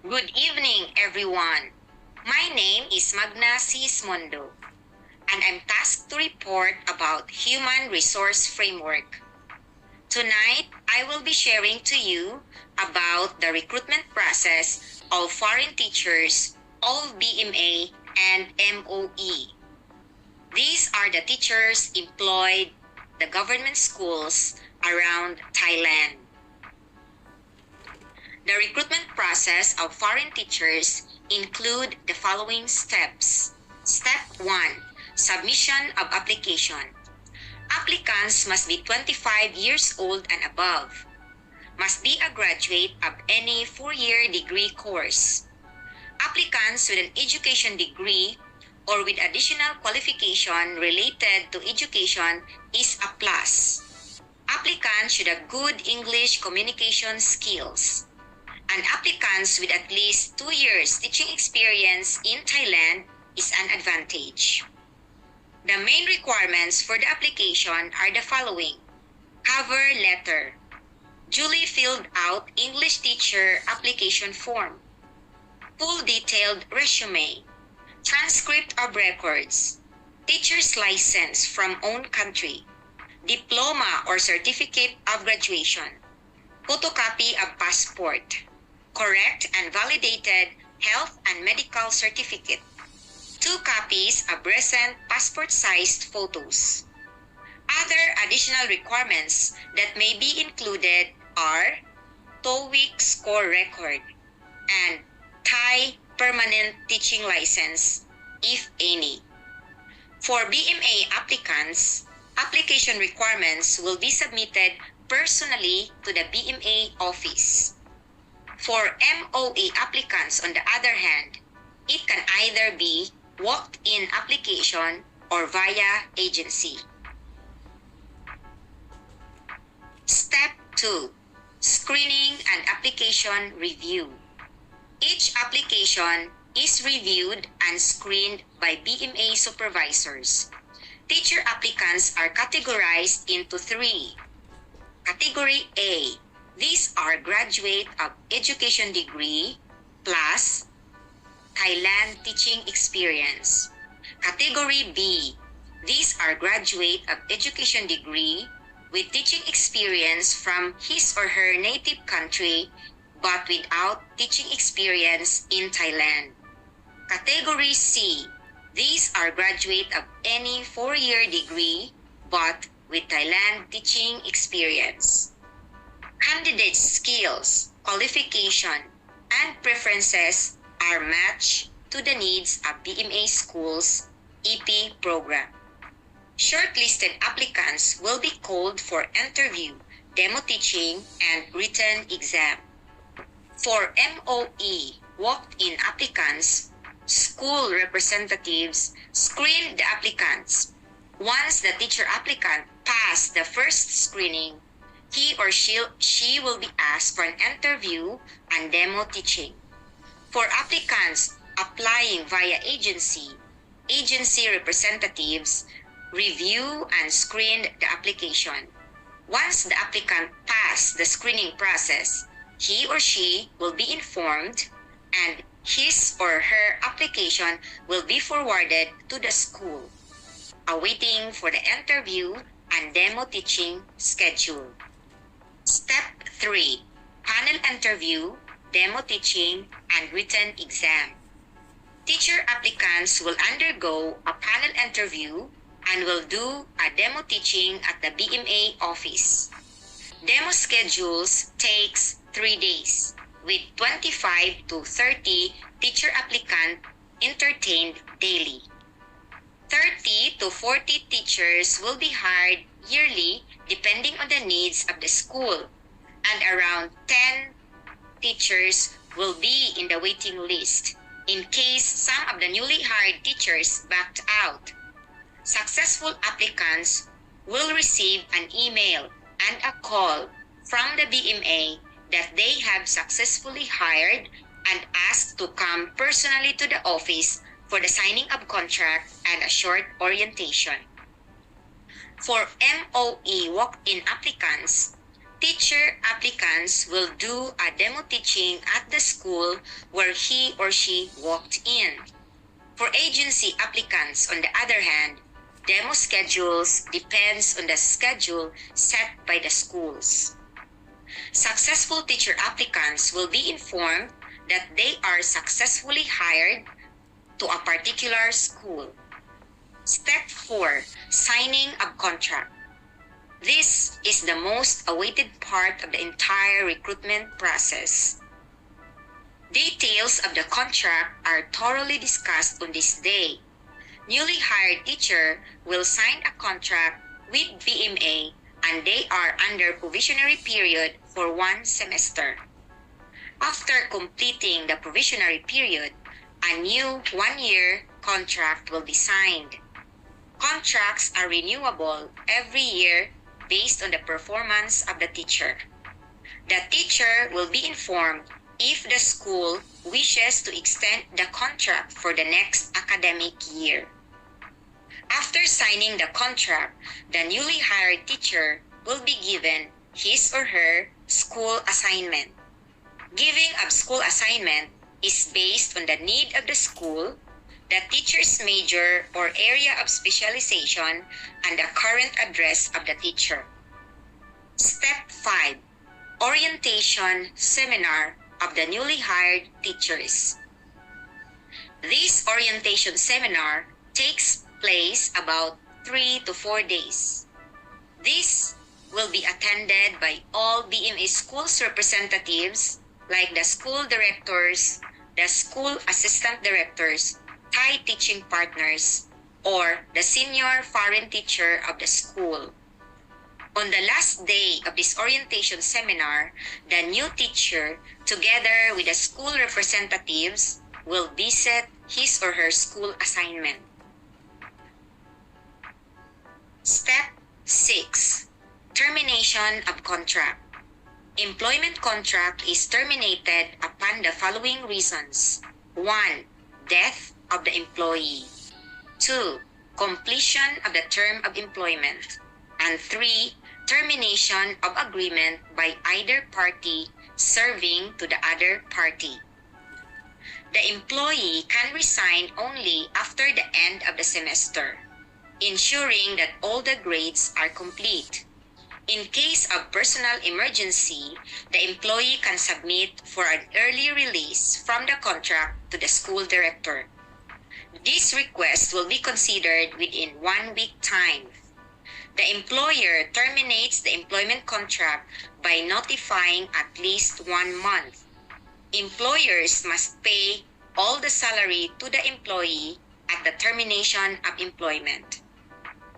Good evening, everyone. My name is Magna Sismondo, and I'm tasked to report about Human Resource Framework. Tonight, I will be sharing to you about the recruitment process of foreign teachers, all BMA and MOE. These are the teachers employed the government schools around Thailand. The recruitment process of foreign teachers include the following steps. Step 1. Submission of application. Applicants must be 25 years old and above. Must be a graduate of any 4-year degree course. Applicants with an education degree or with additional qualification related to education is a plus. Applicants should have good English communication skills. And applicants with at least 2 years teaching experience in Thailand is an advantage. The main requirements for the application are the following. Cover letter. Duly filled out English teacher application form. Full detailed resume. Transcript of records. Teacher's license from own country. Diploma or certificate of graduation. Photocopy of passport. Correct and validated health and medical certificate. 2 copies of recent passport-sized photos. Other additional requirements that may be included are TOEIC score record and Thai permanent teaching license, if any. For BMA applicants, application requirements will be submitted personally to the BMA office. For MOE applicants, on the other hand, it can either be walked-in application or via agency. Step 2. Screening and application review. Each application is reviewed and screened by BMA supervisors. Teacher applicants are categorized into 3. Category A. These are graduate of education degree plus Thailand teaching experience. Category B. These are graduate of education degree with teaching experience from his or her native country but without teaching experience in Thailand. Category C. These are graduate of any 4-year degree but with Thailand teaching experience. Candidates' skills, qualification, and preferences are matched to the needs of BMA schools' EP program. Shortlisted applicants will be called for interview, demo teaching, and written exam. For MOE, walked-in applicants, school representatives screen the applicants. Once the teacher applicant passed the first screening, he or she will be asked for an interview and demo teaching. For applicants applying via agency representatives review and screen the application. Once the applicant passed the screening process, he or she will be informed and his or her application will be forwarded to the school, awaiting for the interview and demo teaching schedule. Step 3. Panel interview, demo teaching, and written exam. Teacher applicants will undergo a panel interview and will do a demo teaching at the BMA office. Demo schedules takes 3 days, with 25 to 30 teacher applicant entertained daily. 30 to 40 teachers will be hired yearly depending on the needs of the school, and around 10 teachers will be in the waiting list in case some of the newly hired teachers backed out. Successful applicants will receive an email and a call from the BMA that they have successfully hired and asked to come personally to the office for the signing of contract and a short orientation. For MOE walk-in applicants, teacher applicants will do a demo teaching at the school where he or she walked in. For agency applicants, on the other hand, demo schedules depends on the schedule set by the schools. Successful teacher applicants will be informed that they are successfully hired to a particular school. Step 4. Signing of contract. This is the most awaited part of the entire recruitment process. Details of the contract are thoroughly discussed on this day. Newly hired teacher will sign a contract with BMA and they are under probationary period for 1 semester. After completing the probationary period, a new 1-year contract will be signed. Contracts are renewable every year based on the performance of the teacher. The teacher will be informed if the school wishes to extend the contract for the next academic year. After signing the contract, the newly hired teacher will be given his or her school assignment. Giving of school assignment is based on the need of the school, the teacher's major or area of specialization, and the current address of the teacher. Step 5. Orientation seminar of the newly hired teachers. This orientation seminar takes place about 3 to 4 days. This will be attended by all BMA schools representatives like the school directors, the school assistant directors, Thai teaching partners, or the senior foreign teacher of the school. On the last day of this orientation seminar, the new teacher, together with the school representatives, will visit his or her school assignment. Step 6. Termination of contract. Employment contract is terminated upon the following reasons. 1. Death of the employee. 2. Completion of the term of employment. And 3. Termination of agreement by either party serving to the other party. The employee can resign only after the end of the semester, ensuring that all the grades are complete. In case of personal emergency, the employee can submit for an early release from the contract to the school director. This request will be considered within 1 week time. The employer terminates the employment contract by notifying at least 1 month. Employers must pay all the salary to the employee at the termination of employment.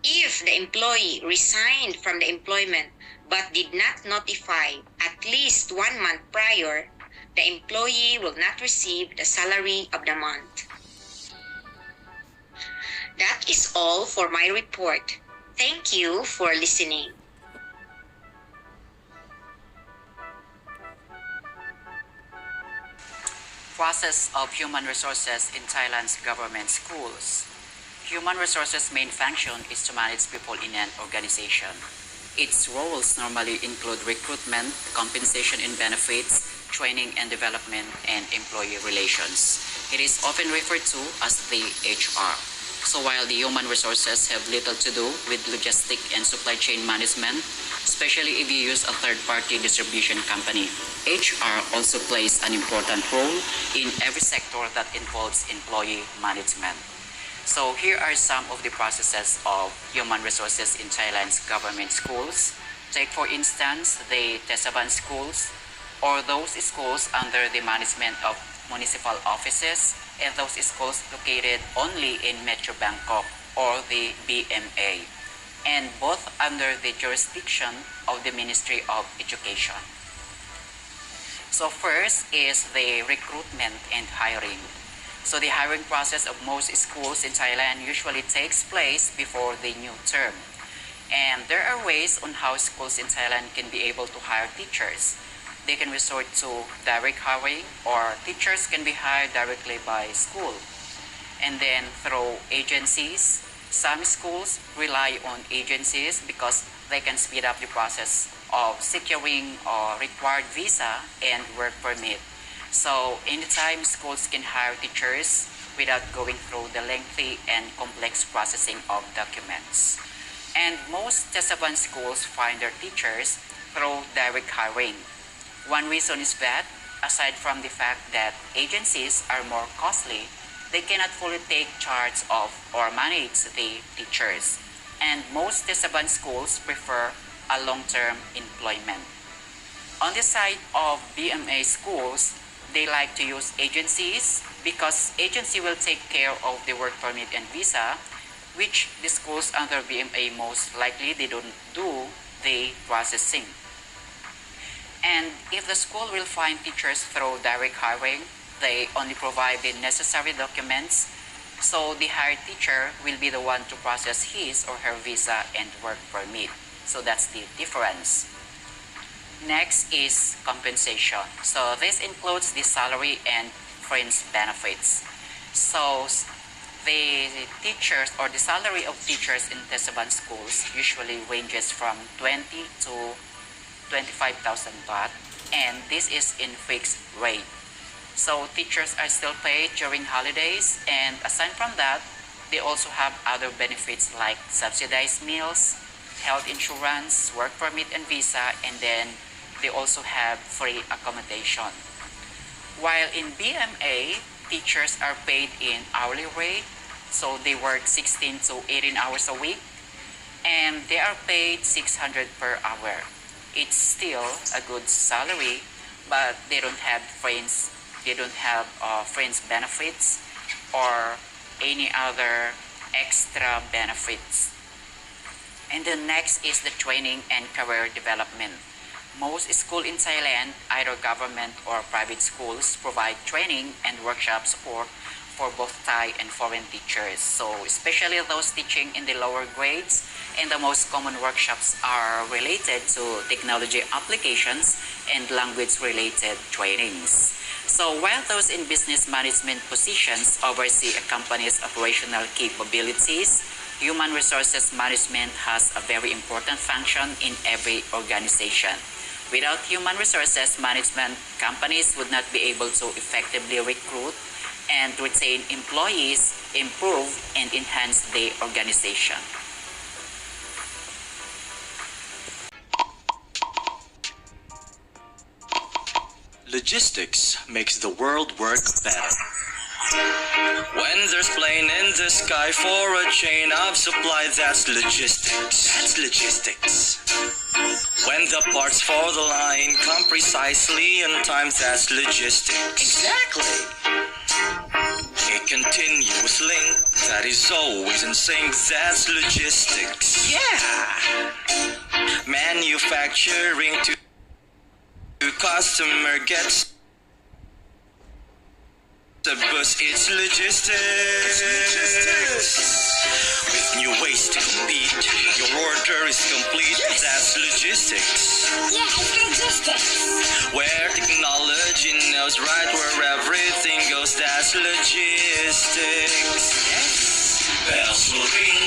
If the employee resigned from the employment but did not notify at least 1 month prior, the employee will not receive the salary of the month. That is all for my report. Thank you for listening. Process of human resources in Thailand's government schools. Human resources' main function is to manage people in an organization. Its roles normally include recruitment, compensation and benefits, training and development, and employee relations. It is often referred to as the HR. So while the human resources have little to do with logistic and supply chain management, especially if you use a third-party distribution company, HR also plays an important role in every sector that involves employee management. So here are some of the processes of human resources in Thailand's government schools. Take for instance the Tesaban schools, or those schools under the management of municipal offices, and those schools located only in Metro Bangkok or the BMA, and both under the jurisdiction of the Ministry of Education. So first is the recruitment and hiring. So the hiring process of most schools in Thailand usually takes place before the new term. And there are ways on how schools in Thailand can be able to hire teachers. They can resort to direct hiring, or teachers can be hired directly by school. And then through agencies, some schools rely on agencies because they can speed up the process of securing required visa and work permit. So anytime schools can hire teachers without going through the lengthy and complex processing of documents. And most Tesaban schools find their teachers through direct hiring. One reason is that, aside from the fact that agencies are more costly, they cannot fully take charge of or manage the teachers. And most Tesaban schools prefer a long-term employment. On the side of BMA schools, they like to use agencies because agency will take care of the work permit and visa, which the schools under BMA most likely they don't do the processing. And if the school will find teachers through direct hiring, they only provide the necessary documents, so the hired teacher will be the one to process his or her visa and work permit. So that's the difference. Next is compensation. So this includes the salary and fringe benefits. So the teachers or the salary of teachers in Tesaban schools usually ranges from 20 to 25,000 baht, and this is in fixed rate. So teachers are still paid during holidays, and aside from that, they also have other benefits like subsidized meals, health insurance, work permit and visa, and then they also have free accommodation. While in BMA, teachers are paid in hourly rate, so they work 16 to 18 hours a week, and they are paid 600 per hour. It's still a good salary, but they don't have fringe benefits or any other extra benefits. And the next is the training and career development. Most schools in Thailand, either government or private schools, provide training and workshop support for both Thai and foreign teachers. So especially those teaching in the lower grades, and the most common workshops are related to technology applications and language-related trainings. So while those in business management positions oversee a company's operational capabilities, human resources management has a very important function in every organization. Without human resources management, companies would not be able to effectively recruit and retain employees, improve and enhance the organization. Logistics makes the world work better. When there's plane in the sky for a chain of supply, that's logistics. That's logistics. When the parts for the line come precisely in time, that's logistics. Exactly. A continuous link that is always in sync, that's logistics. Yeah. Manufacturing to customer gets the bus, it's logistics. With new ways to compete, your order is complete. Yes. That's logistics. Yeah, it's logistics. Where technology knows right where everything goes, that's logistics. Yes. Bells will ring.